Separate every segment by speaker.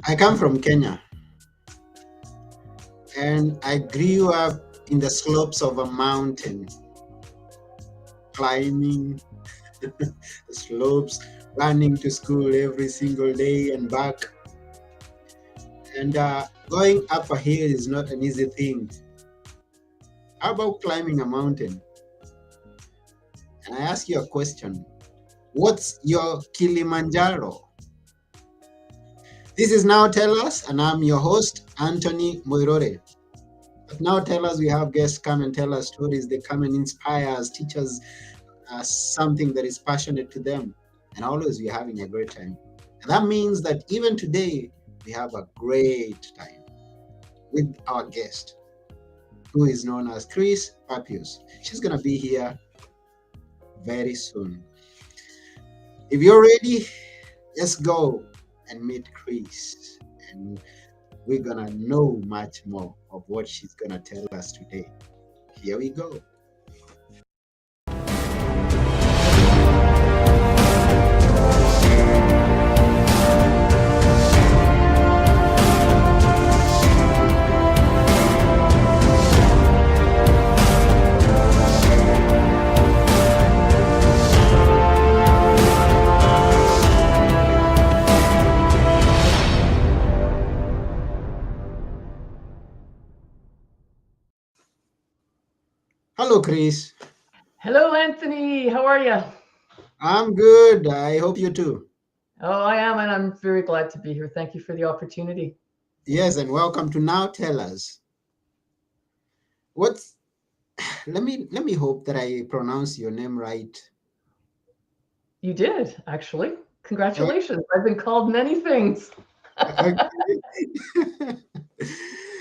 Speaker 1: I come from Kenya and I grew up in the slopes of a mountain, climbing the slopes, running to school every single day and back. And going up a hill is not an easy thing. How about climbing a mountain? And I ask you a question. What's your Kilimanjaro? This is Now Tell Us, and I'm your host, Anthony Moirore. But Now Tell Us, we have guests come and tell us stories. They come and inspire us, teach us something that is passionate to them. And always we're having a great time. And that means that even today, we have a great time with our guest, who is known as Krys Pappius. She's going to be here very soon. If you're ready, let's go and meet Krys. And we're going to know much more of what she's going to tell us today. Here we go. Hello, Krys.
Speaker 2: Hello, Anthony. How are you?
Speaker 1: I'm good. I hope you too.
Speaker 2: Oh, I am, and I'm very glad to be here. Thank you for the opportunity.
Speaker 1: Yes, and welcome to Now Tell Us. What's let me hope that I pronounce your name right.
Speaker 2: You did, actually.
Speaker 1: Uh,
Speaker 2: Congratulations. I've been called many things.
Speaker 1: okay.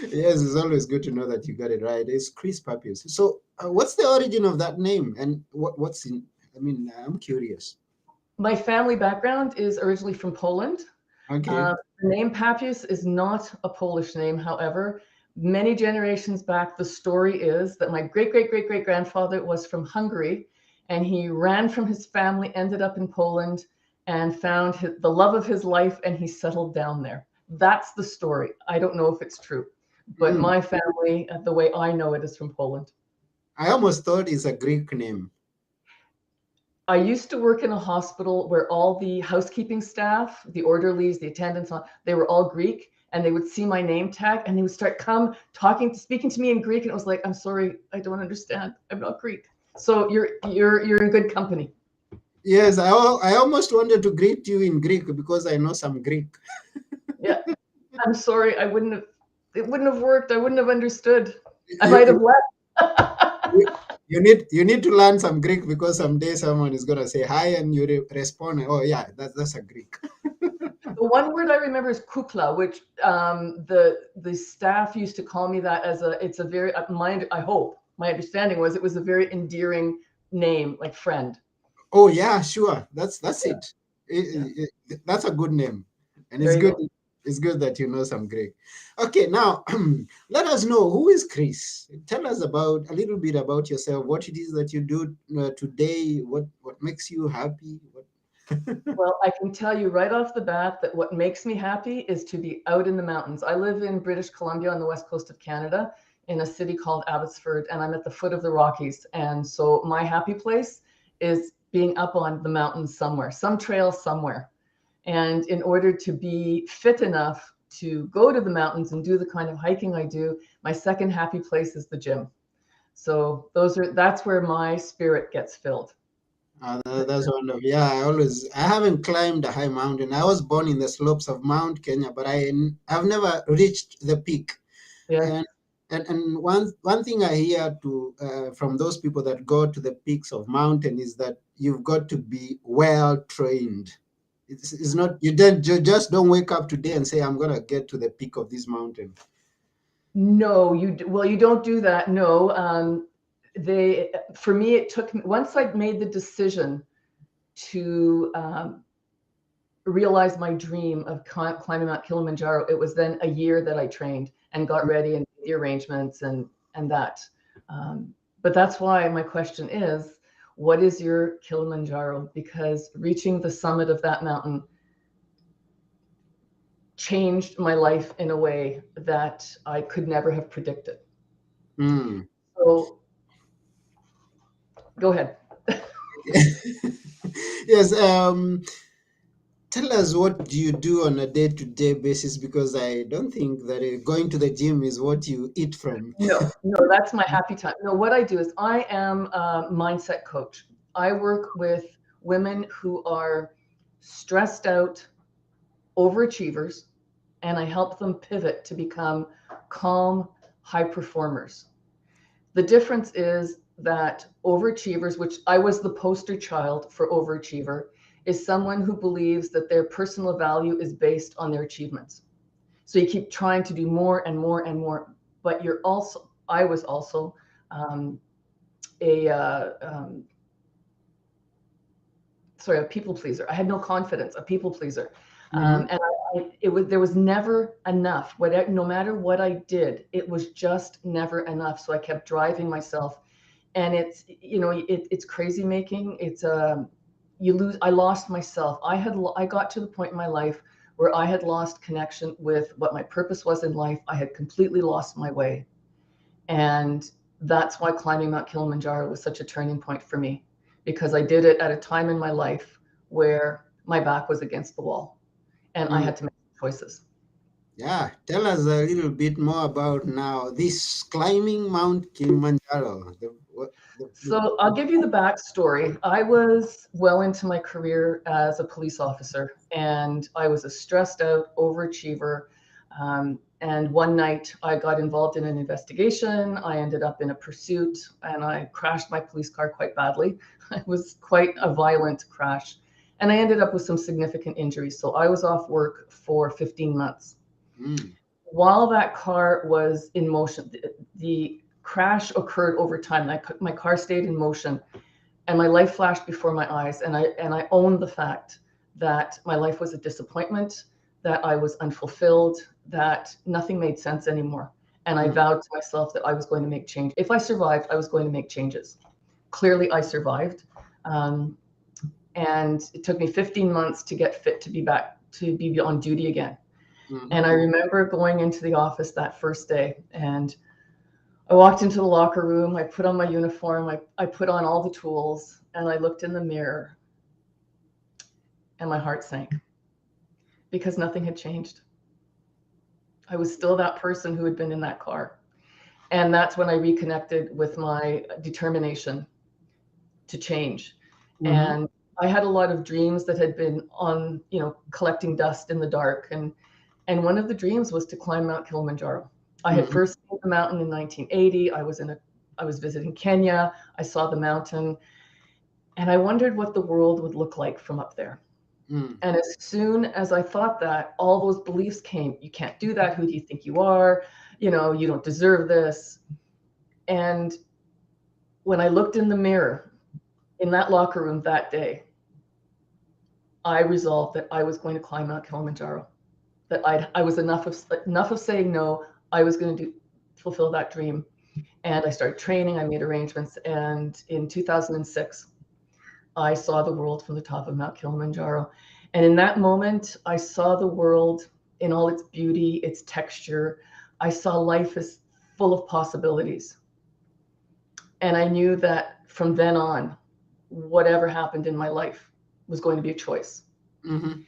Speaker 1: Yes, it's always good to know that you got it right. It's Krys Pappius. So, what's the origin of that name, and what's in? I mean, I'm curious.
Speaker 2: My family background is originally from Poland.
Speaker 1: Okay.
Speaker 2: The name Pappius is not a Polish name. However, many generations back, the story is that my great grandfather was from Hungary, and he ran from his family, ended up in Poland, and found the love of his life, and he settled down there. That's the story. I don't know if it's true, but
Speaker 1: Mm.
Speaker 2: my family, the way I know it, is from Poland.
Speaker 1: I almost thought it's a Greek name.
Speaker 2: I used to work in a hospital where all the housekeeping staff, the orderlies, the attendants, they were all Greek, and they would see my name tag and they would start speaking to me in Greek, and it was like, I'm sorry, I don't understand. I'm not Greek. So you're in good company.
Speaker 1: Yes, I almost wanted to greet you in Greek because I know some Greek.
Speaker 2: Yeah, I'm sorry. It wouldn't have worked. I wouldn't have understood. I might have
Speaker 1: You,
Speaker 2: left.
Speaker 1: you, you need to learn some Greek because someday someone is gonna say hi and you respond, oh yeah, that's a Greek.
Speaker 2: The one word I remember is kukla, which the staff used to call me that as it's a very I hope my understanding was it was a very endearing name, like friend.
Speaker 1: Oh yeah, sure. That's
Speaker 2: Yeah,
Speaker 1: it.
Speaker 2: yeah.
Speaker 1: That's a good name, and
Speaker 2: There
Speaker 1: it's
Speaker 2: you
Speaker 1: good.
Speaker 2: go.
Speaker 1: It's good that you know some Greek. Okay, now let us know who is Krys. Tell us about a little bit about yourself. What it is that you do today. What makes you happy? What?
Speaker 2: Well, I can tell you right off the bat that what makes me happy is to be out in the mountains. I live in British Columbia on the west coast of Canada in a city called Abbotsford, and I'm at the foot of the Rockies. And so my happy place is being up on the mountains somewhere, some trail somewhere. And in order to be fit enough to go to the mountains and do the kind of hiking I do, my second happy place is the gym. So that's where my spirit gets filled.
Speaker 1: That's wonderful. Yeah, I haven't climbed a high mountain. I was born in the slopes of Mount Kenya, but I've never reached the peak.
Speaker 2: Yeah.
Speaker 1: And and one thing I hear from those people that go to the peaks of mountain is that you've got to be well trained. It's not you just don't wake up today and say I'm gonna get to the peak of this mountain.
Speaker 2: No, well, you don't do that. No, for me, it took once I made the decision to realize my dream of climbing Mount Kilimanjaro. It was then a year that I trained and got ready and did the arrangements and that. But that's why my question is, what is your Kilimanjaro? Because reaching the summit of that mountain changed my life in a way that I could never have predicted.
Speaker 1: Mm.
Speaker 2: So go ahead.
Speaker 1: Yes. Tell us, what do you do on a day-to-day basis? Because I don't think that going to the gym is what you eat from.
Speaker 2: No, that's my happy time. No, what I do is I am a mindset coach. I work with women who are stressed out overachievers, and I help them pivot to become calm, high performers. The difference is that overachievers, which I was the poster child for overachiever, is someone who believes that their personal value is based on their achievements. So you keep trying to do more and more and more, but I was also um, a, a people pleaser. I had no confidence, a people pleaser.
Speaker 1: Mhm.
Speaker 2: And there was never enough. No matter what I did, it was just never enough. So I kept driving myself, and it's crazy making. I lost myself. I got to the point in my life where I had lost connection with what my purpose was in life. I had completely lost my way. And that's why climbing Mount Kilimanjaro was such a turning point for me, because I did it at a time in my life where my back was against the wall and I
Speaker 1: Mm.
Speaker 2: had to make choices.
Speaker 1: Yeah, tell us a little bit more about now this climbing Mount Kilimanjaro.
Speaker 2: So I'll give you the backstory. I was well into my career as a police officer, and I was a stressed out overachiever. And one night I got involved in an investigation. I ended up in a pursuit, and I crashed my police car quite badly. It was quite a violent crash. And I ended up with some significant injuries. So I was off work for 15 months.
Speaker 1: Mm.
Speaker 2: While that car was in motion, the crash occurred over time. My car stayed in motion, and my life flashed before my eyes. And I owned the fact that my life was a disappointment, that I was unfulfilled, that nothing made sense anymore. And I
Speaker 1: Mm.
Speaker 2: vowed to myself that I was going to make change. If I survived, I was going to make changes. Clearly, I survived. Um, and it took me 15 months to get fit to be back to be on duty again. And
Speaker 1: Mhm.
Speaker 2: I remember going into the office that first day, and I walked into the locker room. I put on my uniform. I put on all the tools, and I looked in the mirror, and my heart sank because nothing had changed. I was still that person who had been in that car. And that's when I reconnected with my determination to change.
Speaker 1: Mhm.
Speaker 2: And I had a lot of dreams that had been on, collecting dust in the dark. And one of the dreams was to climb Mount Kilimanjaro. I had
Speaker 1: Mhm.
Speaker 2: first seen the mountain in 1980. I was visiting Kenya. I saw the mountain, and I wondered what the world would look like from up there.
Speaker 1: Mm.
Speaker 2: And as soon as I thought that, all those beliefs came. You can't do that. Who do you think you are? You don't deserve this. And when I looked in the mirror in that locker room that day, I resolved that I was going to climb Mount Kilimanjaro. That I was enough of saying no. I was going to fulfill that dream. And I started training. I made arrangements. And in 2006, I saw the world from the top of Mount Kilimanjaro. And in that moment, I saw the world in all its beauty, its texture. I saw life as full of possibilities. And I knew that from then on, whatever happened in my life was going to be a choice.
Speaker 1: Mhm.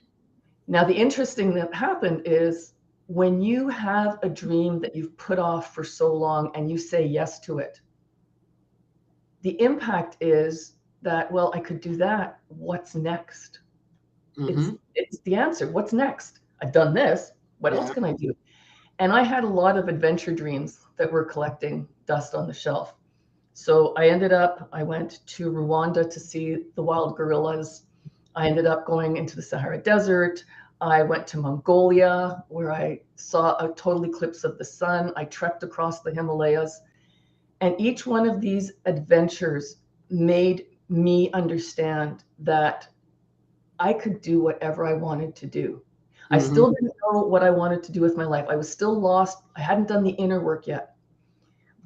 Speaker 2: Now, the interesting that happened is when you have a dream that you've put off for so long and you say yes to it, the impact is that, well, I could do that. What's next? It's
Speaker 1: Mhm.
Speaker 2: it's the answer. What's next? I've done this. What else
Speaker 1: Yeah.
Speaker 2: can I do? And I had a lot of adventure dreams that were collecting dust on the shelf. So I went to Rwanda to see the wild gorillas. I ended up going into the Sahara Desert. I went to Mongolia where I saw a total eclipse of the sun. I trekked across the Himalayas. And each one of these adventures made me understand that I could do whatever I wanted to do. I
Speaker 1: Mhm.
Speaker 2: still didn't know what I wanted to do with my life. I was still lost. I hadn't done the inner work yet.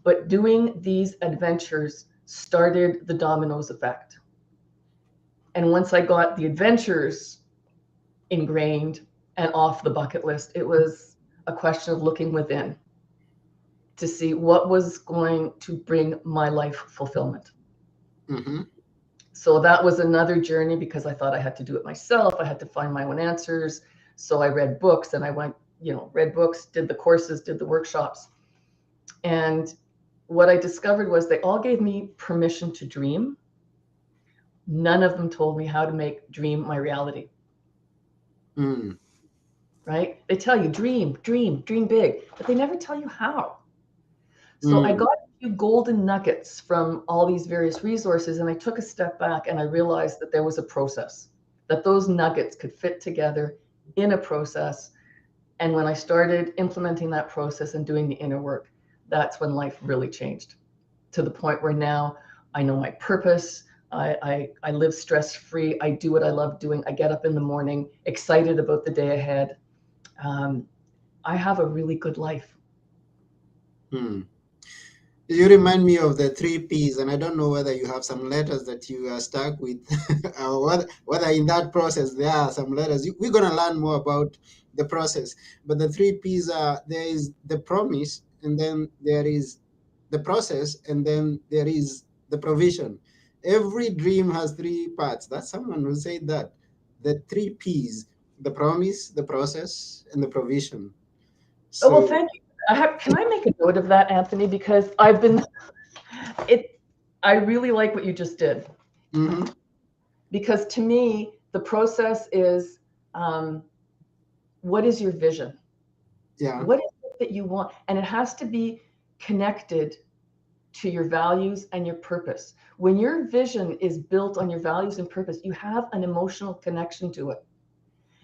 Speaker 2: But doing these adventures started the dominoes effect. And once I got the adventures ingrained and off the bucket list, it was a question of looking within to see what was going to bring my life fulfillment.
Speaker 1: Mm-hmm.
Speaker 2: So that was another journey because I thought I had to do it myself. I had to find my own answers. So I read books and I went, read books, did the courses, did the workshops. And what I discovered was they all gave me permission to dream. None of them told me how to make dream my reality.
Speaker 1: Mm.
Speaker 2: Right? They tell you dream, dream, dream big, but they never tell you how. So I
Speaker 1: Mm.
Speaker 2: got a few golden nuggets from all these various resources, and I took a step back and I realized that there was a process, that those nuggets could fit together in a process. And when I started implementing that process and doing the inner work, that's when life really changed, to the point where now I know my purpose. I live stress-free. I do what I love doing. I get up in the morning excited about the day ahead. I have a really good life.
Speaker 1: Mm. You remind me of the three P's, and I don't know whether you have some letters that you are stuck with, or whether in that process there are some letters. We're going to learn more about the process. But the three P's are, there is the promise, and then there is the process, and then there is the provision. Every dream has three parts. That's someone who said that. The three P's: the promise, the process, and the provision.
Speaker 2: Oh, well,
Speaker 1: So,
Speaker 2: thank you. Can I make a note of that, Anthony? Because it, I really like what you just did.
Speaker 1: mhm,
Speaker 2: Because to me, the process is, um, what is your vision?
Speaker 1: yeah.
Speaker 2: What is it that you want? And it has to be connected to your values and your purpose. When your vision is built on your values and purpose, you have an emotional connection to it.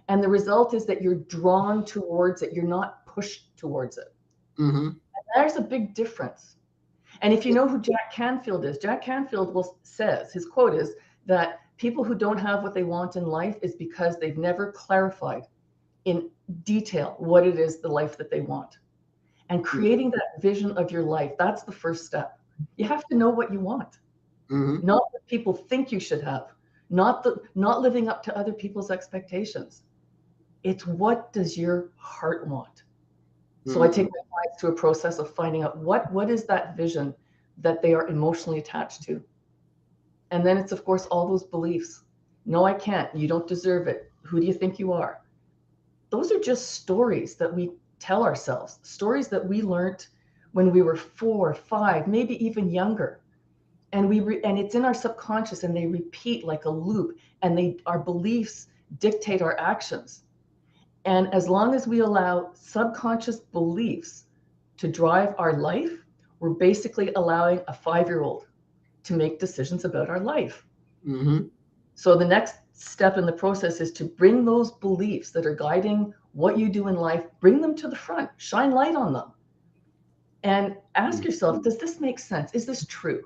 Speaker 2: And the result is that you're drawn towards it, you're not pushed towards it.
Speaker 1: Mm-hmm.
Speaker 2: There's a big difference. And if you know who Jack Canfield is, Jack Canfield says, his quote is that people who don't have what they want in life is because they've never clarified in detail what it is, the life that they want. And creating that vision of your life, that's the first step. You have to know what you want,
Speaker 1: Mm-hmm.
Speaker 2: not what people think you should have, not living up to other people's expectations. It's what does your heart want? So I
Speaker 1: Mm-hmm.
Speaker 2: take my clients through a process of finding out what is that vision that they are emotionally attached to. And then it's, of course, all those beliefs. No, I can't. You don't deserve it. Who do you think you are? Those are just stories that we tell ourselves, stories that we learned when we were 4, 5, maybe even younger. And and it's in our subconscious, and they repeat like a loop, and our beliefs dictate our actions. And as long as we allow subconscious beliefs to drive our life, we're basically allowing a 5-year-old to make decisions about our life.
Speaker 1: Mm-hmm.
Speaker 2: So the next step in the process is to bring those beliefs that are guiding what you do in life, bring them to the front, shine light on them, and ask yourself, does this make sense? Is this true?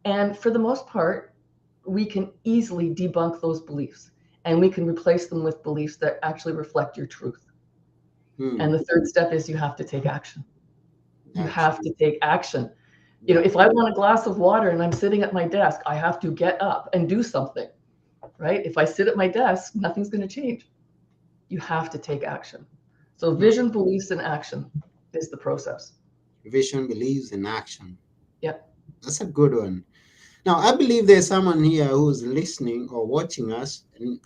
Speaker 2: And for the most part, we can easily debunk those beliefs, and we can replace them with beliefs that actually reflect your truth. And
Speaker 1: Mm.
Speaker 2: the third step is you have to take action. You
Speaker 1: Action.
Speaker 2: have to take action.
Speaker 1: Yeah.
Speaker 2: If I want a glass of water and I'm sitting at my desk, I have to get up and do something, right? If I sit at my desk, nothing's going to change. You have to take action. So
Speaker 1: Mm.
Speaker 2: vision, beliefs, and action is the process.
Speaker 1: Vision, beliefs, and action.
Speaker 2: Yep.
Speaker 1: That's a good one. Now, I believe there's someone here who's listening or watching us,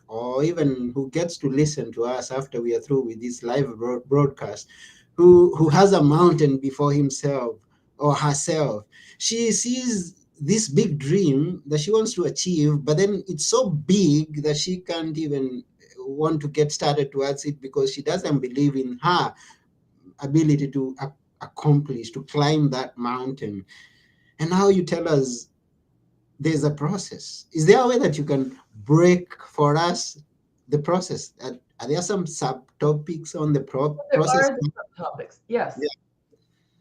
Speaker 1: or even who gets to listen to us after we are through with this live broadcast, who has a mountain before himself or herself. She sees this big dream that she wants to achieve, but then it's so big that she can't even want to get started towards it because she doesn't believe in her ability to accomplish, to climb that mountain. And now you tell us there's a process. Is there a way that you can break for us the process? Are there some subtopics on the
Speaker 2: There
Speaker 1: process?
Speaker 2: are the subtopics. Yes.
Speaker 1: Yeah.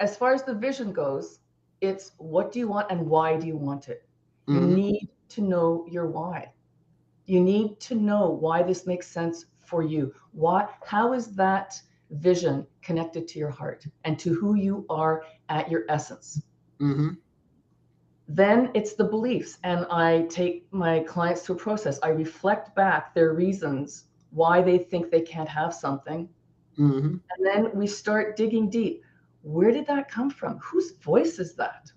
Speaker 2: As far as the vision goes, it's what do you want and why do you want it? You
Speaker 1: Mm-hmm.
Speaker 2: need to know your why. You need to know why this makes sense for you. How is that vision connected to your heart and to who you are at your essence?
Speaker 1: Mm-hmm.
Speaker 2: Then it's the beliefs, and I take my clients through a process. I reflect back their reasons why they think they can't have something.
Speaker 1: Mm-hmm.
Speaker 2: And then we start digging deep. Where did that come from? Whose voice is that?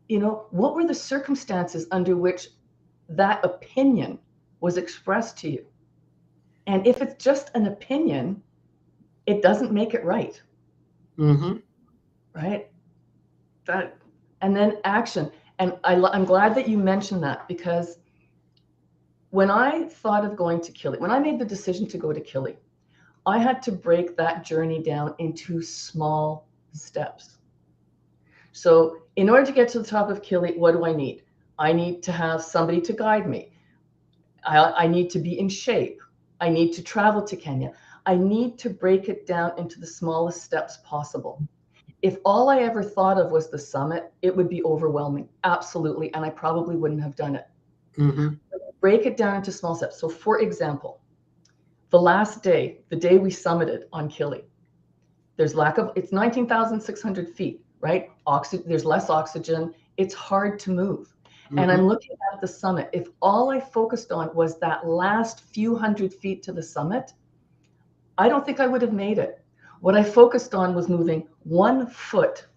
Speaker 2: What were the circumstances under which that opinion was expressed to you? And if it's just an opinion, it doesn't make it right,
Speaker 1: Mm-hmm.
Speaker 2: right? That, and then action. And I'm glad that you mentioned that, because when I thought of going to Kili, when I made the decision to go to Kili, I had to break that journey down into small steps. So in order to get to the top of Kili, what do I need? I need to have somebody to guide me. I need to be in shape. I need to travel to Kenya. I need to break it down into the smallest steps possible. If all I ever thought of was the summit, it would be overwhelming. Absolutely. And I probably wouldn't have done it.
Speaker 1: Mm-hmm.
Speaker 2: Break it down into small steps. So for example, the last day, the day we summited on Kili, it's 19,600 feet, right? There's less oxygen. It's hard to move. And
Speaker 1: Mm-hmm.
Speaker 2: I'm looking at the summit. If all I focused on was that last few hundred feet to the summit, I don't think I would have made it. What I focused on was moving one foot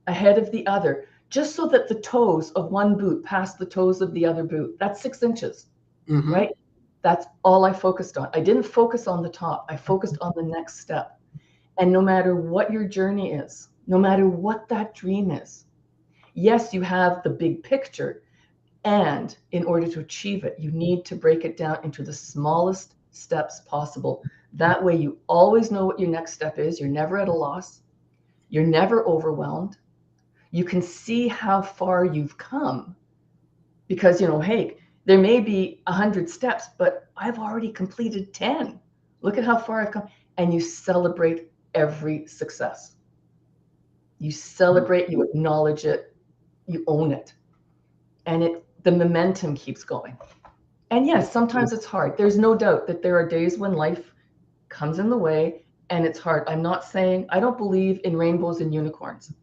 Speaker 2: ahead of the other, just so that the toes of one boot passed the toes of the other boot. That's 6 inches,
Speaker 1: Mm-hmm.
Speaker 2: right? That's all I focused on. I didn't focus on the top. I focused on the next step. And no matter what your journey is, no matter what that dream is, yes, you have the big picture. And in order to achieve it, you need to break it down into the smallest steps possible. That way, you always know what your next step is. You're never at a loss. You're never overwhelmed. You can see how far you've come because, hey, there may be 100 steps, but I've already completed 10. Look at how far I've come. And you celebrate every success. You celebrate, you acknowledge it, you own it. And the momentum keeps going. And yes, sometimes it's hard. There's no doubt that there are days when life comes in the way and it's hard. I'm not saying, I don't believe in rainbows and unicorns.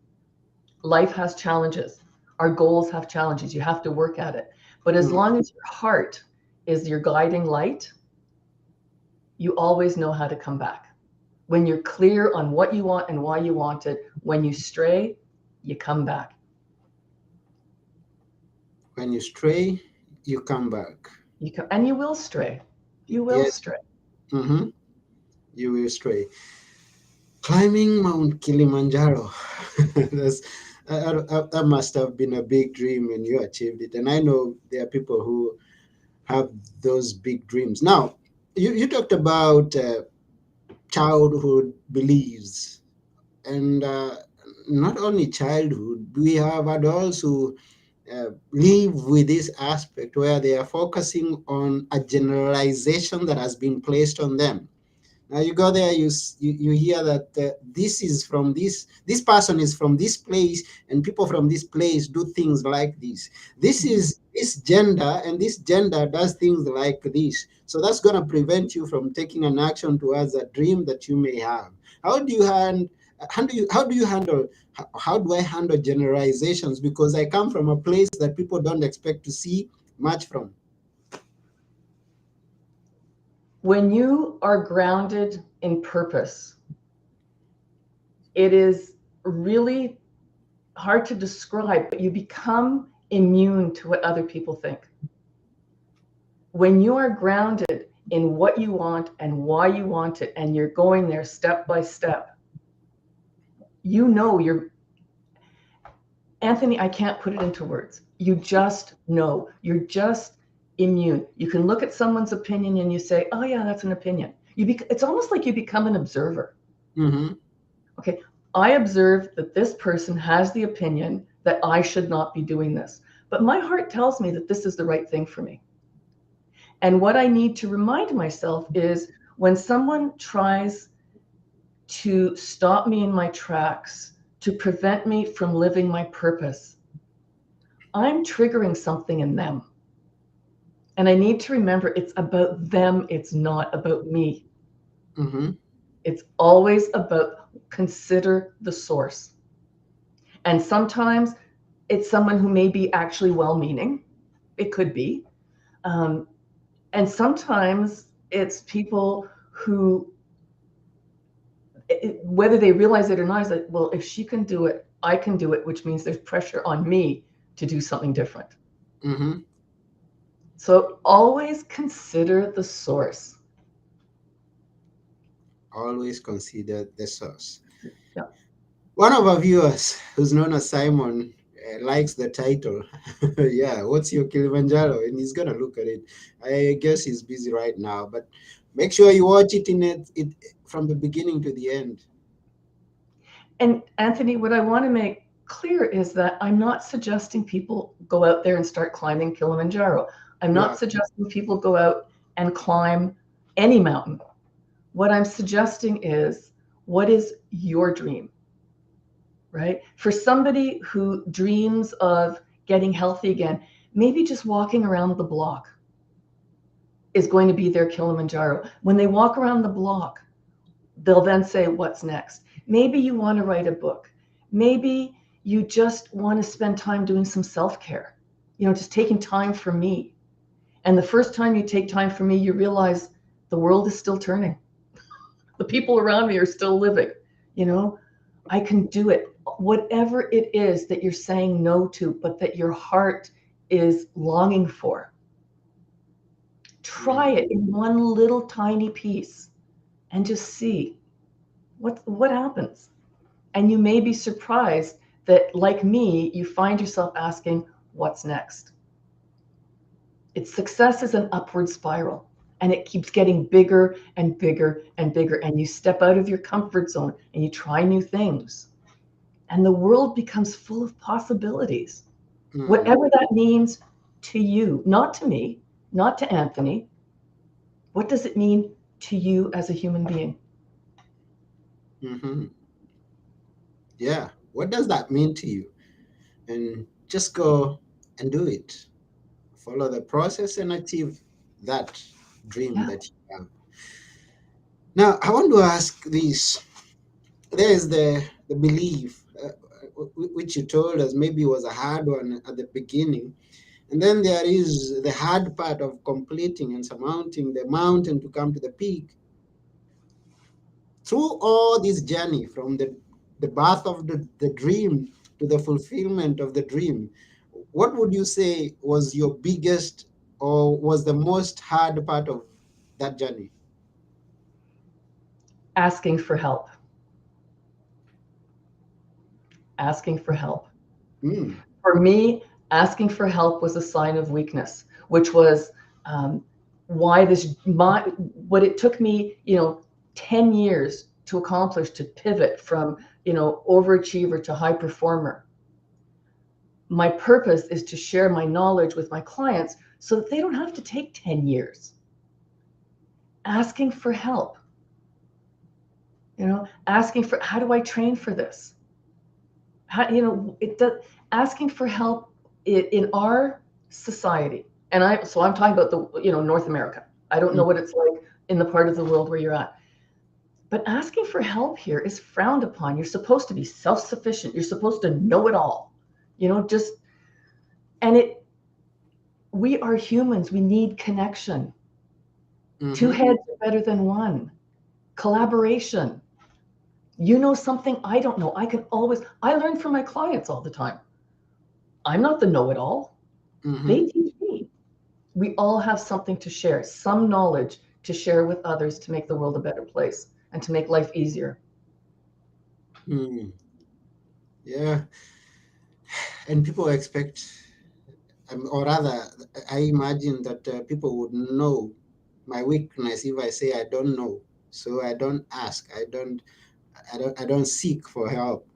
Speaker 2: Life has challenges. Our goals have challenges. You have to work at it. But as
Speaker 1: Mm-hmm.
Speaker 2: long as your heart is your guiding light, you always know how to come back. When you're clear on what you want and why you want it, when you stray, you come back.
Speaker 1: When you stray, you come back.
Speaker 2: And you will stray. You will
Speaker 1: Yes.
Speaker 2: stray.
Speaker 1: Mm-hmm. You will stray. Climbing Mount Kilimanjaro. That's, that must have been a big dream when you achieved it. And I know there are people who have those big dreams. Now, you talked about childhood beliefs, and not only childhood, we have adults who live with this aspect where they are focusing on a generalization that has been placed on them. Now you go there, you hear that this is from this person is from this place, and people from this place do things like this. This is this gender, and this gender does things like this. So that's going to prevent you from taking an action towards a dream that you may have. How do you hand, how do you handle how do I handle generalizations? Because I come from a place that people don't expect to see much from.
Speaker 2: When you are grounded in purpose, it is really hard to describe, but you become immune to what other people think. When you are grounded in what you want and why you want it, and you're going there step by step, you're, Anthony, I can't put it into words. You just know. You're just immune. You can look at someone's opinion and you say, oh, yeah, that's an opinion. It's almost like you become an observer.
Speaker 1: Mm-hmm.
Speaker 2: Okay, I observe that this person has the opinion that I should not be doing this. But my heart tells me that this is the right thing for me. And what I need to remind myself is when someone tries to stop me in my tracks, to prevent me from living my purpose, I'm triggering something in them. And I need to remember it's about them, it's not about me.
Speaker 1: Mm-hmm.
Speaker 2: It's always about consider the source. And sometimes It's someone who may be actually well-meaning. It could be. And sometimes it's people who, whether they realize it or not, is like, well, if she can do it, I can do it, which means there's pressure on me to do something different.
Speaker 1: Mm-hmm.
Speaker 2: So always consider the source.
Speaker 1: Always consider the source.
Speaker 2: Yeah.
Speaker 1: One of our viewers, who's known as Simon, likes the title. Yeah, what's your Kilimanjaro? And he's gonna look at it. I guess he's busy right now, but make sure you watch it it from the beginning to the end.
Speaker 2: And Anthony, what I want to make clear is that I'm not suggesting people go out there and start climbing Kilimanjaro. I'm not
Speaker 1: Yeah.
Speaker 2: suggesting people go out and climb any mountain. What I'm suggesting is, what is your dream? Right? For somebody who dreams of getting healthy again, maybe just walking around the block is going to be their Kilimanjaro. When they walk around the block, they'll then say, what's next? Maybe you want to write a book. Maybe you just want to spend time doing some self-care, just taking time for me. And the first time you take time for me, you realize the world is still turning. The people around me are still living. I can do it. Whatever it is that you're saying no to, but that your heart is longing for, try it in one little tiny piece and just see what happens. And you may be surprised that, like me, you find yourself asking, what's next? Success is an upward spiral, and it keeps getting bigger and bigger and bigger. And you step out of your comfort zone and you try new things. And the world becomes full of possibilities.
Speaker 1: Mm-hmm.
Speaker 2: Whatever that means to you, not to me, not to Anthony. What does it mean to you as a human being?
Speaker 1: Mm-hmm. Yeah. What does that mean to you? And just go and do it. Follow the process and achieve that dream
Speaker 2: Yeah.
Speaker 1: that you have. Now, I want to ask this. There is the belief, which you told us maybe was a hard one at the beginning. And then there is the hard part of completing and surmounting the mountain to come to the peak. Through all this journey from the birth of the dream to the fulfillment of the dream, what would you say was your biggest or was the most hard part of that journey?
Speaker 2: Asking for help. Asking for help.
Speaker 1: Mm,
Speaker 2: For me, asking for help was a sign of weakness, which was why what it took me, 10 years to accomplish, to pivot from, overachiever to high performer. My purpose is to share my knowledge with my clients so that they don't have to take 10 years. Asking for help, asking for, how do I train for this? How, asking for help in our society. And I'm talking about North America. I don't know
Speaker 1: mm,
Speaker 2: what it's like in the part of the world where you're at. But asking for help here is frowned upon. You're supposed to be self-sufficient. You're supposed to know it all. Just, and we are humans. We need connection. Two
Speaker 1: mm-hmm,
Speaker 2: heads are better than one. Collaboration. You know something I don't know. I learn from my clients all the time. I'm not the know-it-all. They
Speaker 1: mm-hmm.
Speaker 2: teach me. We all have something to share, some knowledge to share with others to make the world a better place and to make life easier.
Speaker 1: Mm, yeah. And people expect, or rather, I imagine that people would know my weakness if I say I don't know. So I don't ask. I don't seek for help.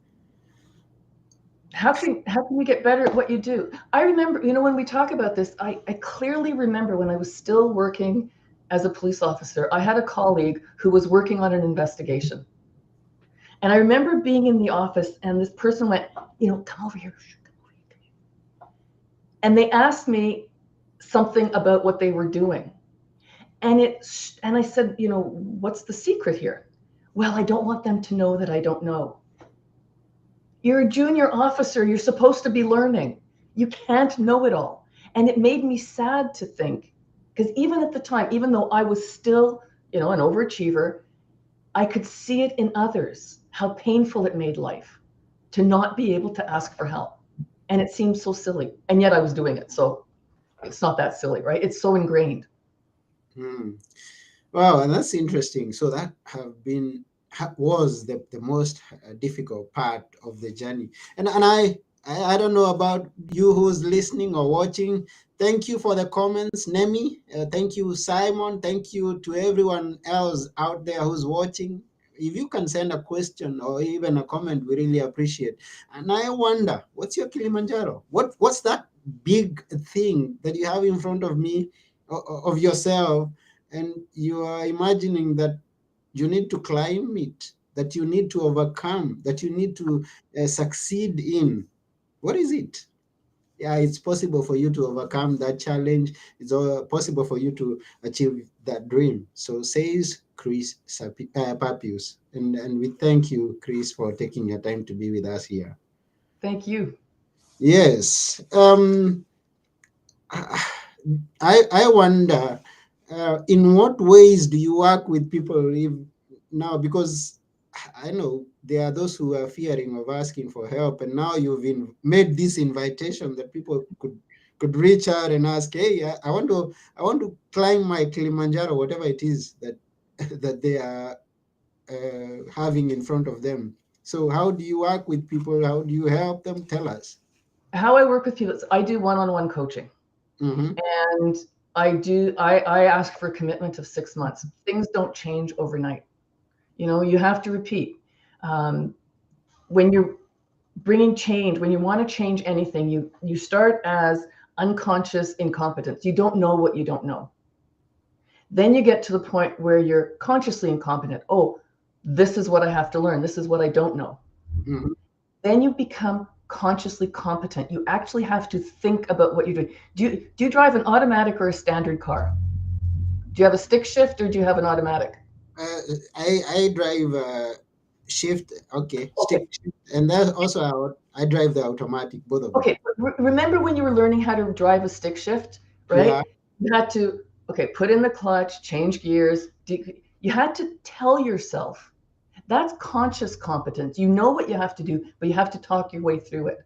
Speaker 2: How can you get better at what you do? I remember, when we talk about this, I clearly remember when I was still working as a police officer, I had a colleague who was working on an investigation. And I remember being in the office and this person went, come over here. And they asked me something about what they were doing. And I said, what's the secret here? Well, I don't want them to know that I don't know. You're a junior officer. You're supposed to be learning. You can't know it all. And it made me sad to think, because even at the time, even though I was still, an overachiever, I could see it in others, how painful it made life to not be able to ask for help. And it seemed so silly. And yet I was doing it. So it's not that silly, right? It's so ingrained.
Speaker 1: Hmm. Wow, and that's interesting. So that was the most difficult part of the journey. And I don't know about you who's listening or watching. Thank you for the comments, Nemi. Thank you, Simon. Thank you to everyone else out there who's watching. If you can send a question or even a comment, we really appreciate. And I wonder, what's your Kilimanjaro? What's that big thing that you have in front of me, of yourself, and you are imagining that you need to climb it, that you need to overcome, that you need to succeed in? What is it? Yeah, it's possible for you to overcome that challenge. It's all possible for you to achieve that dream. So says Krys Pappius. And we thank you, Krys, for taking your time to be with us here.
Speaker 2: Thank you.
Speaker 1: Yes. I wonder, in what ways do you work with people now? Because I know there are those who are fearing of asking for help, and now you've made this invitation that people could reach out and ask, "Hey, I want to climb my Kilimanjaro, whatever it is that that they are having in front of them." So, how do you work with people? How do you help them? Tell us.
Speaker 2: How I work with people is I do one-on-one coaching.
Speaker 1: Mm-hmm.
Speaker 2: And I ask for a commitment of 6 months. Things don't change overnight. You have to repeat. Um, when you're bringing change, when you want to change anything, you start as unconscious incompetence. You don't know what you don't know. Then you get to the point where you're consciously incompetent. Oh, this is what I have to learn. This is what I don't know.
Speaker 1: Mm-hmm.
Speaker 2: Then you become consciously competent. You actually have to think about what you're doing. Do you drive an automatic or a standard car? Do you have a stick shift or do you have an automatic?
Speaker 1: I drive shift, okay,
Speaker 2: Okay.
Speaker 1: stick shift, and then also I drive the automatic, both of them.
Speaker 2: Okay. Remember when you were learning how to drive a stick shift, right?
Speaker 1: Yeah.
Speaker 2: You had to, okay, put in the clutch, change gears. You had to tell yourself that's conscious competence. You know what you have to do, but you have to talk your way through it.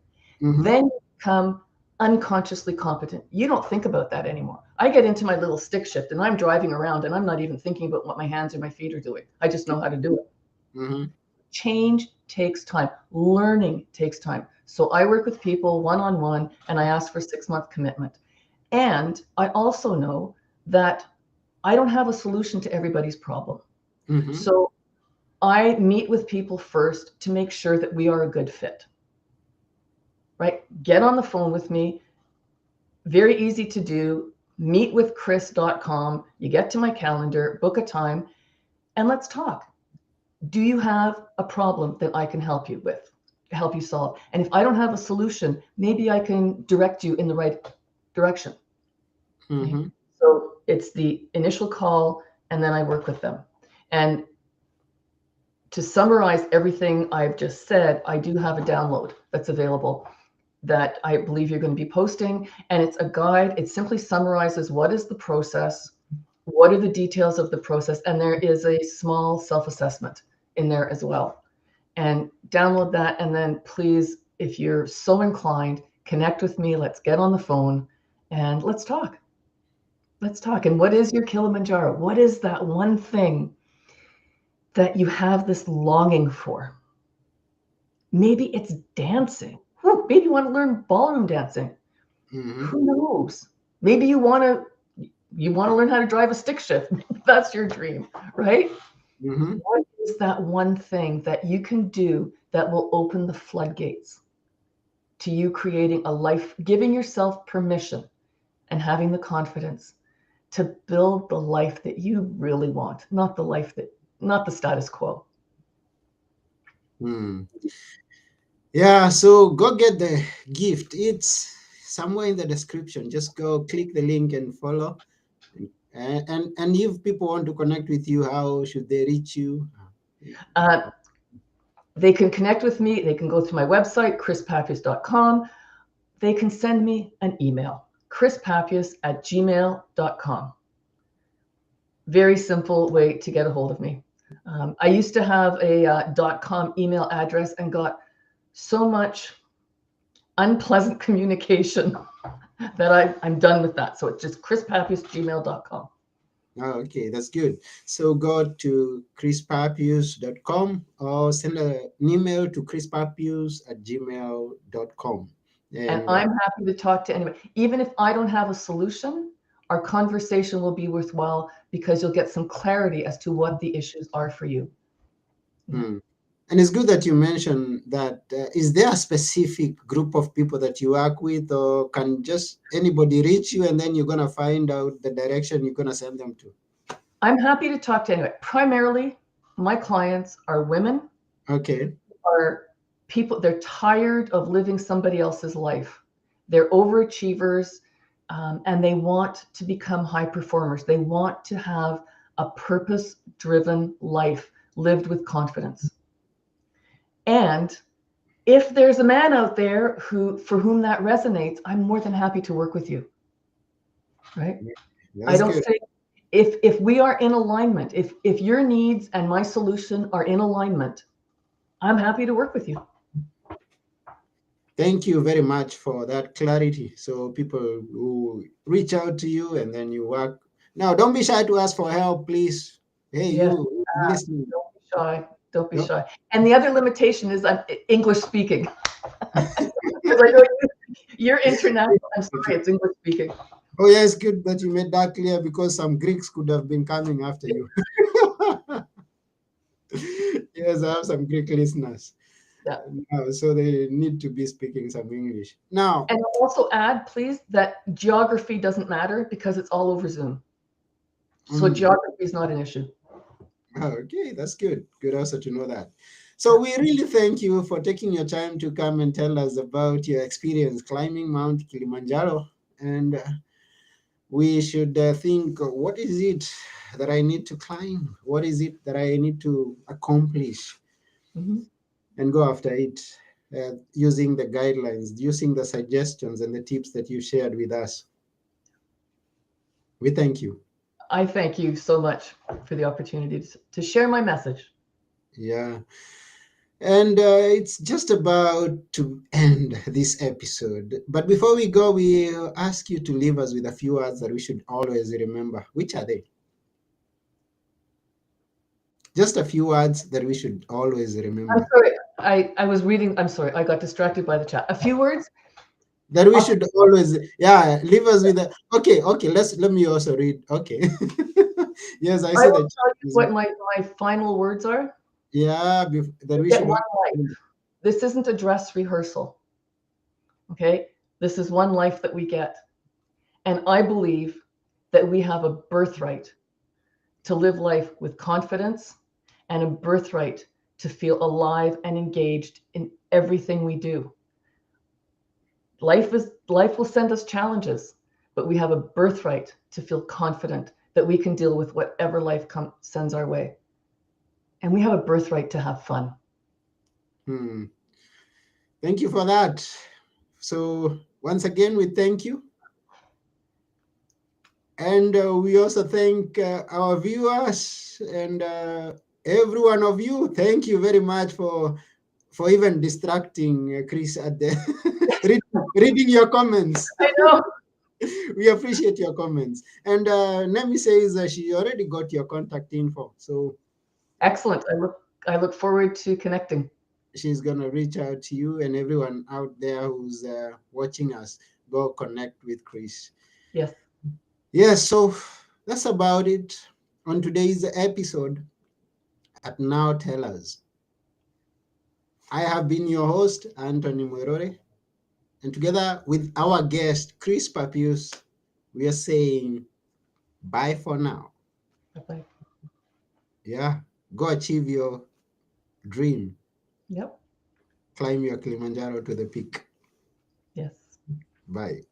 Speaker 1: Mm-hmm.
Speaker 2: Then you become unconsciously competent. You don't think about that anymore. I get into my little stick shift and I'm driving around and I'm not even thinking about what my hands or my feet are doing. I just know how to do it.
Speaker 1: Mm-hmm.
Speaker 2: Change takes time. Learning takes time. So I work with people one-on-one and I ask for 6 month commitment. And I also know that I don't have a solution to everybody's problem.
Speaker 1: Mm-hmm.
Speaker 2: So I meet with people first to make sure that we are a good fit, right? Get on the phone with me. Very easy to do. Meetwithkrys.com. You get to my calendar, book a time, and let's talk. Do you have a problem that I can help you with, help you solve? And if I don't have a solution, maybe I can direct you in the right direction. Okay.
Speaker 1: Mm-hmm.
Speaker 2: So it's the initial call, and then I work with them. And to summarize everything I've just said, I do have a download that's available that I believe you're going to be posting. And it's a guide. It simply summarizes what is the process, what are the details of the process, and there is a small self-assessment in there as well. And download that. And then please, if you're so inclined, connect with me. Let's get on the phone and let's talk. Let's talk. And what is your Kilimanjaro? What is that one thing that you have this longing for? Maybe it's dancing. Maybe you want to learn ballroom dancing.
Speaker 1: Mm-hmm.
Speaker 2: Who knows? Maybe you want to learn how to drive a stick shift. That's your dream, right?
Speaker 1: Mm-hmm.
Speaker 2: What is that one thing that you can do that will open the floodgates to you creating a life, giving yourself permission and having the confidence to build the life that you really want, not the status quo.
Speaker 1: Mm. Yeah, so go get the gift. It's somewhere in the description. Just go click the link and follow. And if people want to connect with you, how should they reach you?
Speaker 2: Uh, They can connect with me. They can go to my website, KrysPappius.com. They can send me an email, KrysPappius@gmail.com. Very simple way to get a hold of me. I used to have a .com email address and got so much unpleasant communication that I'm done with that. So it's just KrysPappius@gmail.com.
Speaker 1: Oh, okay, that's good. So go to KrysPappius.com or send an email to KrysPappius@gmail.com.
Speaker 2: And
Speaker 1: And
Speaker 2: I'm happy to talk to anybody. Even if I don't have a solution, our conversation will be worthwhile because you'll get some clarity as to what the issues are for you.
Speaker 1: hmm. And it's good that you mentioned that. Is there a specific group of people that you work with, or can just anybody reach you and then you're going to find out the direction you're going to send them to?
Speaker 2: I'm happy to talk to anybody. Primarily, my clients are women,
Speaker 1: Okay.
Speaker 2: are people, they're tired of living somebody else's life. They're overachievers, and they want to become high performers. They want to have a purpose-driven life lived with confidence. And if there's a man out there for whom that resonates, I'm more than happy to work with you. Right? I
Speaker 1: That's
Speaker 2: don't
Speaker 1: good.
Speaker 2: say if we are in alignment, if your needs and my solution are in alignment, I'm happy to work with you.
Speaker 1: Thank you very much for that clarity. So people who reach out to you and then you work. Now, don't be shy to ask for help, please. Hey,
Speaker 2: Yes,
Speaker 1: you listening?
Speaker 2: don't be shy. Don't be
Speaker 1: Yep.
Speaker 2: shy. And the other limitation is I'm English speaking. Because I know you're international. I'm sorry, it's English speaking.
Speaker 1: Oh, yeah, it's good that you made that clear because some Greeks could have been coming after you. Yes, I have some Greek listeners.
Speaker 2: Yeah.
Speaker 1: So they need to be speaking some English. Now,
Speaker 2: And I'll also add, please, that geography doesn't matter because it's all over Zoom. So geography is not an issue.
Speaker 1: okay, that's good. Good also to know that. So we really thank you for taking your time to come and tell us about your experience climbing Mount Kilimanjaro. And we should think, what is it that I need to climb? What is it that I need to accomplish?
Speaker 2: Mm-hmm.
Speaker 1: And go after it using the guidelines, using the suggestions and the tips that you shared with us. We thank you.
Speaker 2: I thank you so much for the opportunity to share my message.
Speaker 1: Yeah. And it's just about to end this episode. But before we go, we ask you to leave us with a few words that we should always remember. Which are they? Just a few words that we should always
Speaker 2: I'm
Speaker 1: remember.
Speaker 2: sorry. I was reading. I'm sorry. I got distracted by the chat. A few words.
Speaker 1: That we should always, yeah, leave us with a, okay, let me also read. Okay. Yes, I
Speaker 2: I
Speaker 1: see
Speaker 2: will
Speaker 1: that.
Speaker 2: tell you what my final words are.
Speaker 1: Yeah, that
Speaker 2: We
Speaker 1: we
Speaker 2: get
Speaker 1: should.
Speaker 2: one life. This isn't a dress rehearsal. Okay. This is one life that we get. And I believe that we have a birthright to live life with confidence and a birthright to feel alive and engaged in everything we do. Life will send us challenges, but we have a birthright to feel confident that we can deal with whatever life sends our way. And we have a birthright to have fun.
Speaker 1: Thank you for that. So once again, we thank you. And we also thank our viewers and every one of you. Thank you very much for even distracting Krys at the reading your comments.
Speaker 2: I know.
Speaker 1: We appreciate your comments. And Nemi says she already got your contact info. So
Speaker 2: excellent. I look forward to connecting.
Speaker 1: she's going to reach out to you and everyone out there who's watching us. Go connect with Krys.
Speaker 2: Yes.
Speaker 1: Yes, so that's about it on today's episode at Now Tell Us. I have been your host, Anthony Morore, and together with our guest, Krys Pappius, we are saying bye for now.
Speaker 2: Bye-bye.
Speaker 1: Yeah, go achieve your dream.
Speaker 2: Yep.
Speaker 1: Climb your Kilimanjaro to the peak.
Speaker 2: Yes.
Speaker 1: Bye.